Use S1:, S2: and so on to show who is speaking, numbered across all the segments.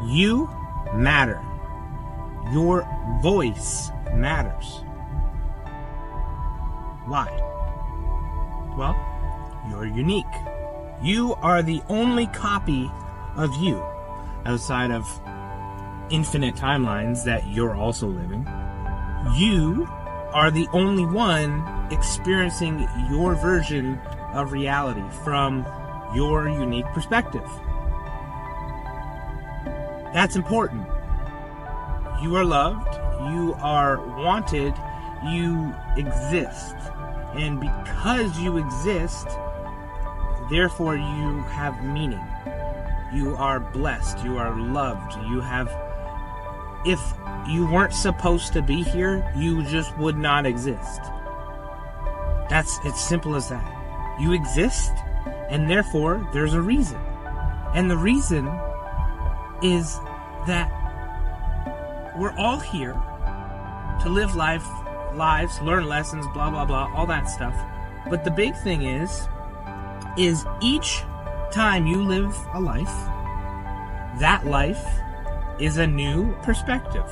S1: You matter. Your voice matters. Why? Well, you're unique. You are the only copy of you outside of infinite timelines that you're also living. You are the only one experiencing your version of reality from your unique perspective. That's important. You are loved, you are wanted, you exist. And because you exist, therefore you have meaning. You are blessed, you are loved, you have... If you weren't supposed to be here, you just would not exist. It's simple as that. You exist, and therefore there's a reason. And the reason is that we're all here to live lives, learn lessons, blah, blah, blah, all that stuff. But the big thing is each time you live a life, that life is a new perspective.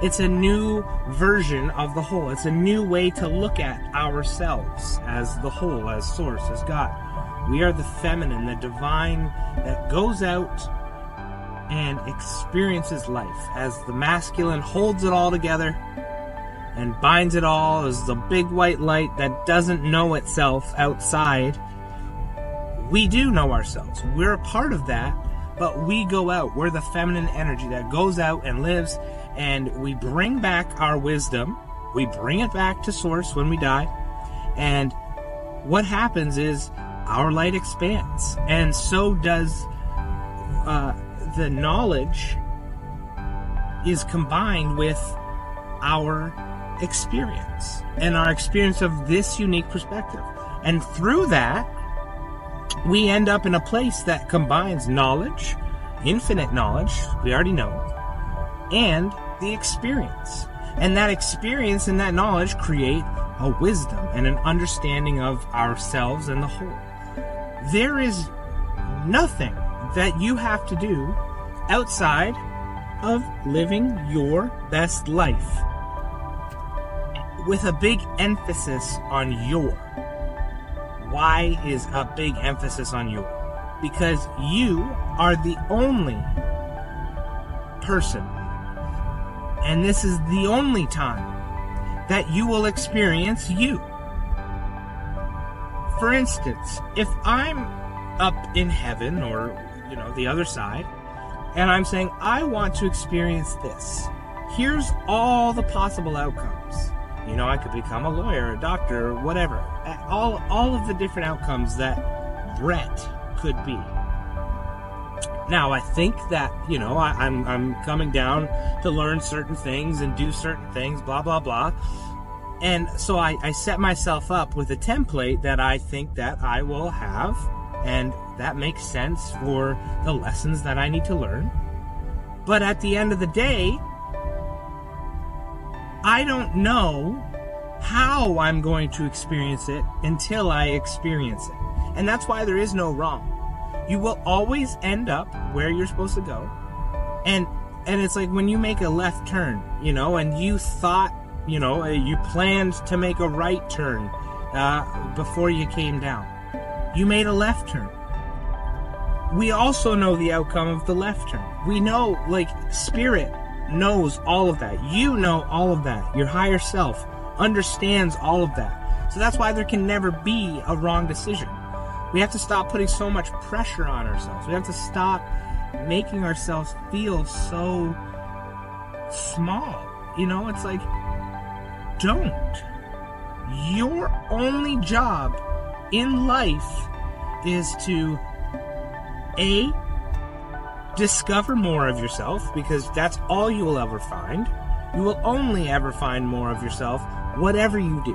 S1: It's a new version of the whole. It's a new way to look at ourselves as the whole, as source, as God. We are the feminine, the divine that goes out and experiences life, as the masculine holds it all together and binds it all as the big white light that doesn't know itself outside. We do know ourselves. We're a part of that, but we go out. We're the feminine energy that goes out and lives, and we bring back our wisdom. We bring it back to source when we die. And what happens is our light expands, and so does the knowledge is combined with our experience and our experience of this unique perspective. And through that, we end up in a place that combines knowledge, infinite knowledge, we already know, and the experience. And that experience and that knowledge create a wisdom and an understanding of ourselves and the whole. There is nothing that you have to do outside of living your best life, with a big emphasis on your. Why is a big emphasis on your? Because you are the only person, and this is the only time that you will experience you. For instance, if I'm up in heaven or, the other side, and I'm saying, I want to experience this. Here's all the possible outcomes. I could become a lawyer, a doctor, whatever. All of the different outcomes that Brett could be. Now, I think that, I'm coming down to learn certain things and do certain things, blah, blah, blah. And so I set myself up with a template that I think that I will have, and that makes sense for the lessons that I need to learn. But at the end of the day, I don't know how I'm going to experience it until I experience it. And that's why there is no wrong. You will always end up where you're supposed to go. And it's like when you make a left turn, and you thought, you planned to make a right turn before you came down. You made a left turn. We also know the outcome of the left turn. We know, Spirit knows all of that. You know all of that. Your higher self understands all of that. So that's why there can never be a wrong decision. We have to stop putting so much pressure on ourselves. We have to stop making ourselves feel so small. It's like, don't. Your only job in life is to discover more of yourself, because that's all you will ever find. You will only ever find more of yourself, whatever you do.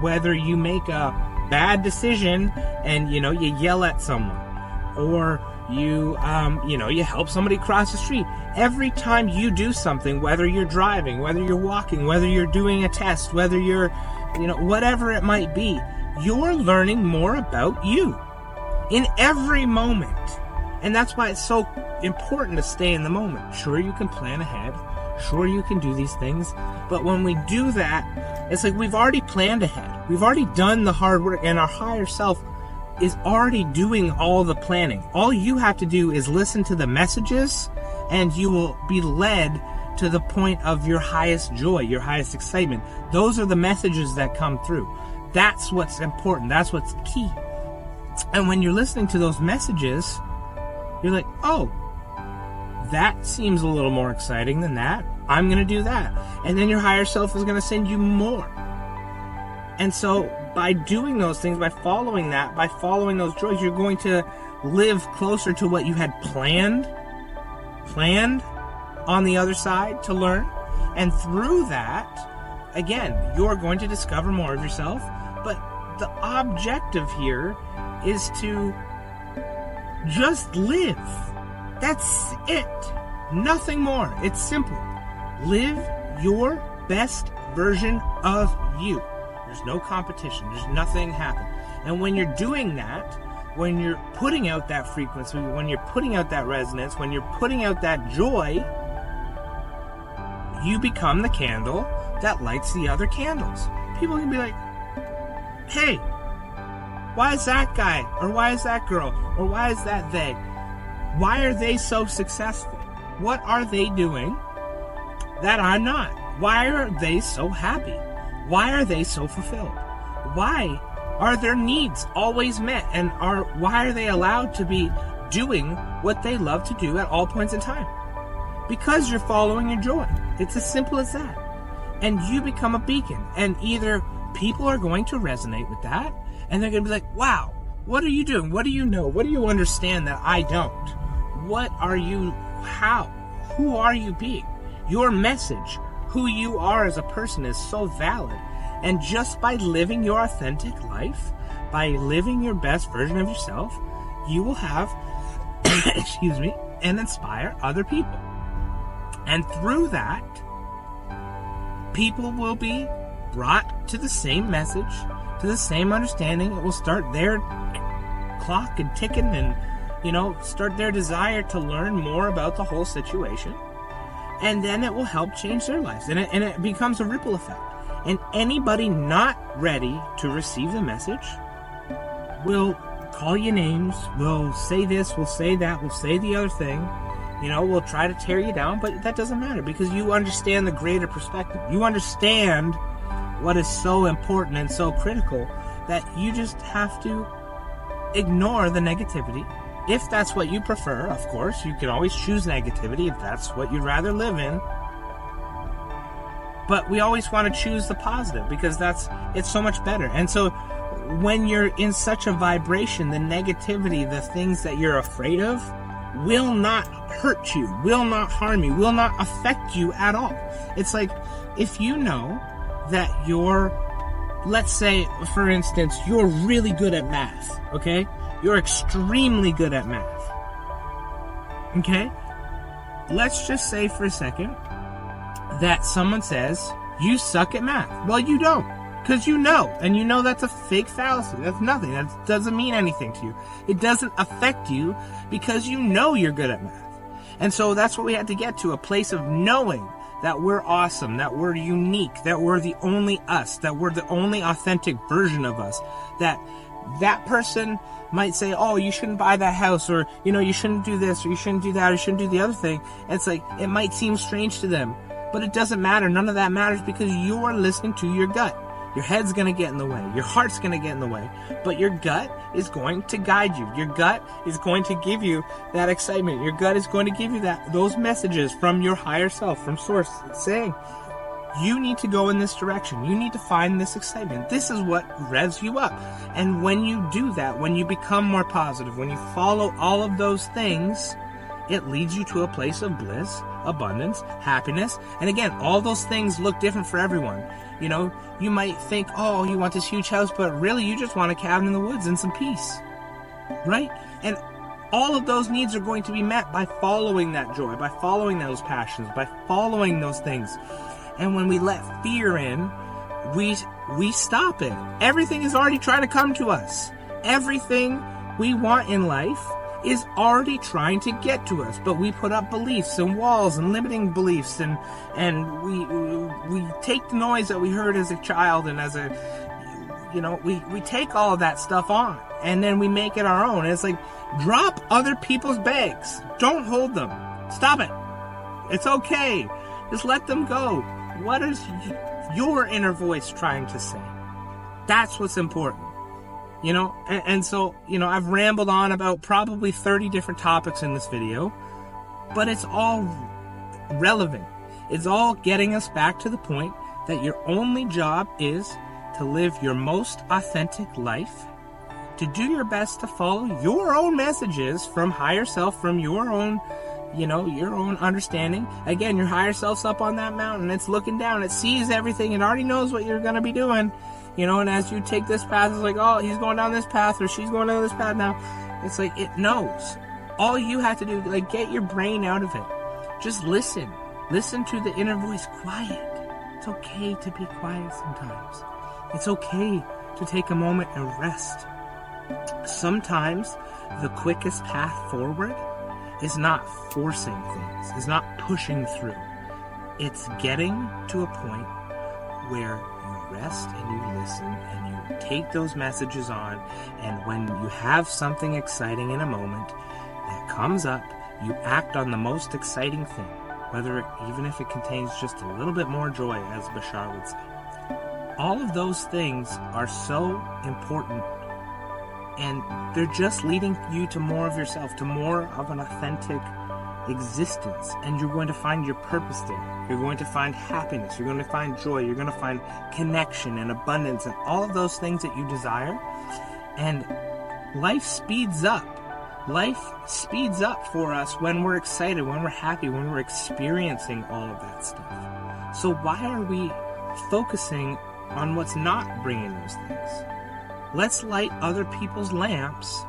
S1: Whether you make a bad decision and, you yell at someone, or you help somebody cross the street. Every time you do something, whether you're driving, whether you're walking, whether you're doing a test, whether you're, whatever it might be, you're learning more about you in every moment. And that's why it's so important to stay in the moment. Sure, you can plan ahead. Sure, you can do these things. But when we do that, it's like we've already planned ahead. We've already done the hard work, and our higher self is already doing all the planning. All you have to do is listen to the messages, and you will be led to the point of your highest joy, your highest excitement. Those are the messages that come through. That's what's important. That's what's key. And when you're listening to those messages, you're like, oh, that seems a little more exciting than that. I'm going to do that. And then your higher self is going to send you more. And so by doing those things, by following that, by following those joys, you're going to live closer to what you had planned on the other side to learn. And through that, again, you're going to discover more of yourself. But the objective here is to just live. That's it. Nothing more. It's simple. Live your best version of you. There's no competition. There's nothing happen. And when you're doing that, when you're putting out that frequency, when you're putting out that resonance, when you're putting out that joy, you become the candle that lights the other candles. People can be like, hey, why is that guy, or why is that girl, or why is that they? Why are they so successful? What are they doing that I'm not? Why are they so happy? Why are they so fulfilled? Why are their needs always met? And why are they allowed to be doing what they love to do at all points in time? Because you're following your joy. It's as simple as that. And you become a beacon. And either people are going to resonate with that, and they're going to be like, wow, what are you doing? What do you know? What do you understand that I don't? What are you, how? Who are you being? Your message, who you are as a person, is so valid. And just by living your authentic life, by living your best version of yourself, you will have, excuse me, and inspire other people. And through that, people will be brought to the same message, to the same understanding. It will start their clock and ticking and, start their desire to learn more about the whole situation. And then it will help change their lives. And it becomes a ripple effect. And anybody not ready to receive the message will call you names, will say this, will say that, will say the other thing. Will try to tear you down, but that doesn't matter because you understand the greater perspective. You understand what is so important and so critical that you just have to ignore the negativity. If that's what you prefer, of course, you can always choose negativity if that's what you'd rather live in. But we always want to choose the positive because it's so much better. And so when you're in such a vibration, the negativity, the things that you're afraid of, will not hurt you, will not harm you, will not affect you at all. It's like if you know that let's say, for instance, you're really good at math, okay? You're extremely good at math, okay? Let's just say for a second that someone says, you suck at math. Well, you don't. Because and you know that's a fake fallacy. That's nothing. That doesn't mean anything to you. It doesn't affect you because you're good at math. And so that's what we had to get to, a place of knowing that we're awesome, that we're unique, that we're the only us, that we're the only authentic version of us, that person might say, oh, you shouldn't buy that house, or, you shouldn't do this, or you shouldn't do that, or you shouldn't do the other thing. And it's like, it might seem strange to them, but it doesn't matter. None of that matters because you're listening to your gut. Your head's going to get in the way. Your heart's going to get in the way. But your gut is going to guide you. Your gut is going to give you that excitement. Your gut is going to give you those messages from your higher self, from Source, saying, you need to go in this direction. You need to find this excitement. This is what revs you up. And when you do that, when you become more positive, when you follow all of those things, it leads you to a place of bliss, abundance, happiness. And again, all those things look different for everyone. You might think, oh, you want this huge house, but really you just want a cabin in the woods and some peace, right? And all of those needs are going to be met by following that joy, by following those passions, by following those things. And when we let fear in, we stop it. Everything is already trying to come to us. Everything we want in life is already trying to get to us, but we put up beliefs and walls and limiting beliefs, and we take the noise that we heard as a child and as a, we take all of that stuff on, and then we make it our own. And it's like, drop other people's bags. Don't hold them. Stop it. It's okay. Just let them go. What is your inner voice trying to say? That's what's important. And so, I've rambled on about probably 30 different topics in this video, but it's all relevant. It's all getting us back to the point that your only job is to live your most authentic life, to do your best to follow your own messages from higher self, from your own, your own understanding. Again, your higher self's up on that mountain. It's looking down. It sees everything. It already knows what you're going to be doing. And as you take this path, it's like, oh, he's going down this path, or she's going down this path now. It's like, it knows. All you have to do, get your brain out of it. Just listen. Listen to the inner voice. Quiet. It's okay to be quiet sometimes. It's okay to take a moment and rest. Sometimes the quickest path forward is not forcing things, is not pushing through. It's getting to a point where you rest and you listen and you take those messages on, and when you have something exciting in a moment that comes up, you act on the most exciting thing, even if it contains just a little bit more joy, as Bashar would say. All of those things are so important, and they're just leading you to more of yourself, to more of an authentic existence, and you're going to find your purpose there. You're going to find happiness, you're going to find joy, you're going to find connection and abundance and all of those things that you desire, and life speeds up. Life speeds up for us when we're excited, when we're happy, when we're experiencing all of that stuff. So why are we focusing on what's not bringing those things? Let's light other people's lamps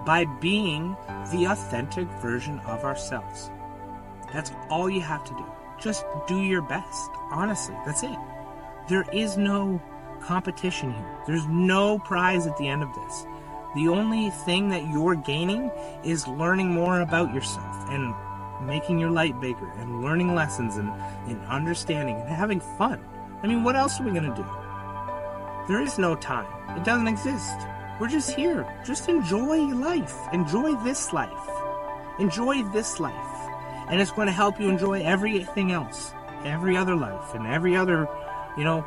S1: by being the authentic version of ourselves. That's all you have to do. Just do your best. Honestly, that's it. There is no competition here. There's no prize at the end of this. The only thing that you're gaining is learning more about yourself and making your light bigger and learning lessons and understanding and having fun. I mean, what else are we going to do? There is no time. It doesn't exist. We're just here. Just enjoy life. Enjoy this life. Enjoy this life. And it's going to help you enjoy everything else. Every other life and every other,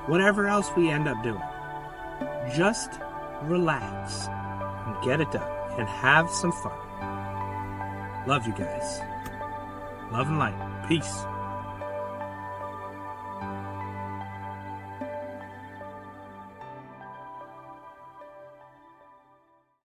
S1: whatever else we end up doing. Just relax and get it done and have some fun. Love you guys. Love and light. Peace.